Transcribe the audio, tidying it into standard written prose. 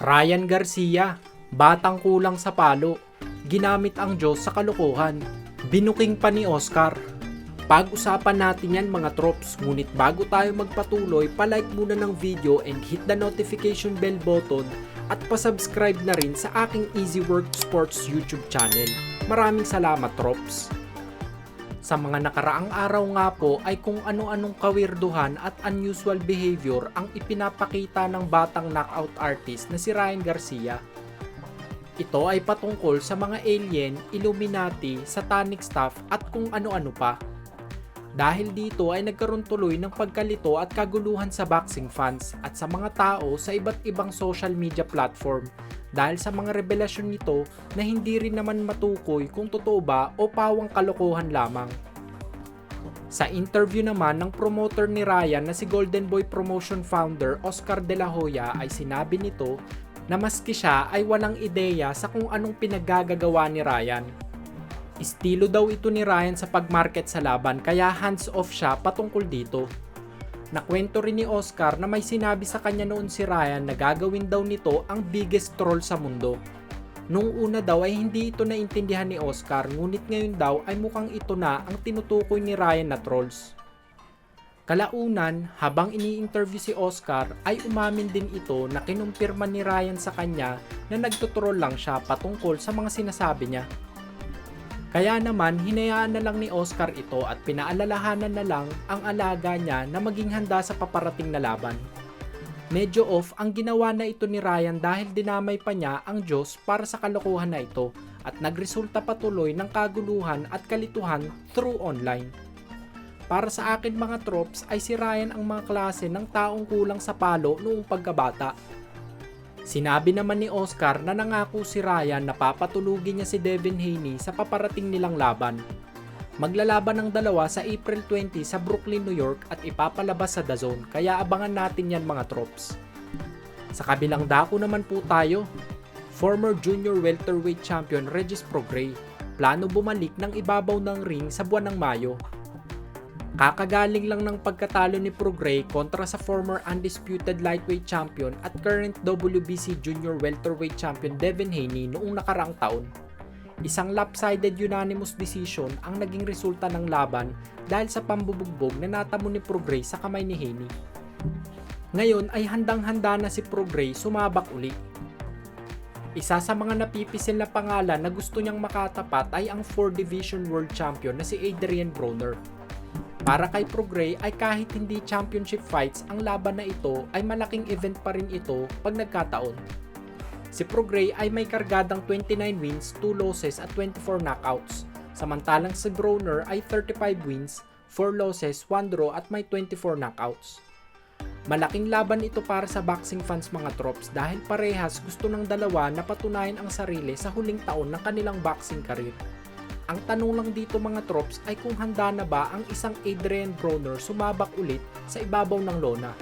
Ryan Garcia, batang kulang sa palo. Ginamit ang Diyos sa kalokohan. Binuking pa ni Oscar. Pag-usapan natin yan mga trops, ngunit bago tayo magpatuloy, palike muna ng video and hit the notification bell button at pasubscribe na rin sa aking Easy Work Sports YouTube channel. Maraming salamat trops! Sa mga nakaraang araw nga po ay kung ano-anong kawirduhan at unusual behavior ang ipinapakita ng batang knockout artist na si Ryan Garcia. Ito ay patungkol sa mga alien, Illuminati, satanic stuff at kung ano-ano pa. Dahil dito ay nagkaroon tuloy ng pagkalito at kaguluhan sa boxing fans at sa mga tao sa iba't ibang social media platform dahil sa mga revelasyon nito na hindi rin naman matukoy kung totoo ba o pawang kalokohan lamang. Sa interview naman ng promoter ni Ryan na si Golden Boy Promotion founder Oscar De La Hoya ay sinabi nito na maski siya ay walang ideya sa kung anong pinaggagawa ni Ryan. Estilo daw ito ni Ryan sa pagmarket sa laban kaya hands off siya patungkol dito. Nakwento rin ni Oscar na may sinabi sa kanya noon si Ryan na gagawin daw nito ang biggest troll sa mundo. Nung una daw ay hindi ito naintindihan ni Oscar ngunit ngayon daw ay mukhang ito na ang tinutukoy ni Ryan na trolls. Kalaunan, habang ini-interview si Oscar ay umamin din ito na kinumpirma ni Ryan sa kanya na nagtutroll lang siya patungkol sa mga sinasabi niya. Kaya naman hinayaan na lang ni Oscar ito at pinaalalahanan na lang ang alaga niya na maging handa sa paparating na laban. Medyo off ang ginawa na ito ni Ryan dahil dinamay pa niya ang Diyos para sa kalokohan na ito at nagresulta patuloy ng kaguluhan at kalituhan through online. Para sa akin mga trops ay si Ryan ang mga klase ng taong kulang sa palo noong pagkabata. Sinabi naman ni Oscar na nangako si Ryan na papatulugin niya si Devin Haney sa paparating nilang laban. Maglalaban ang dalawa sa April 20 sa Brooklyn, New York at ipapalabas sa DAZN kaya abangan natin yan mga trops. Sa kabilang dako naman po tayo, former junior welterweight champion Regis Prograis plano bumalik ng ibabaw ng ring sa buwan ng Mayo. Kakagaling lang ng pagkatalo ni Prograis kontra sa former undisputed lightweight champion at current WBC junior welterweight champion Devin Haney noong nakaraang taon. Isang lopsided unanimous decision ang naging resulta ng laban dahil sa pambubugbog na natamo ni Prograis sa kamay ni Haney. Ngayon ay handang-handa na si Prograis sumabak uli. Isa sa mga napipisil na pangalan na gusto niyang makatapat ay ang 4 Division World Champion na si Adrian Broner. Para kay Prograis ay kahit hindi championship fights ang laban na ito ay malaking event pa rin ito pag nagkataon. Si Prograis ay may kargadang 29 wins, 2 losses at 24 knockouts. Samantalang si Broner ay 35 wins, 4 losses, 1 draw at may 24 knockouts. Malaking laban ito para sa boxing fans mga trops dahil parehas gusto ng dalawa na patunayan ang sarili sa huling taon ng kanilang boxing career. Ang tanong lang dito mga trops ay kung handa na ba ang isang Adrian Broner sumabak ulit sa ibabaw ng lona.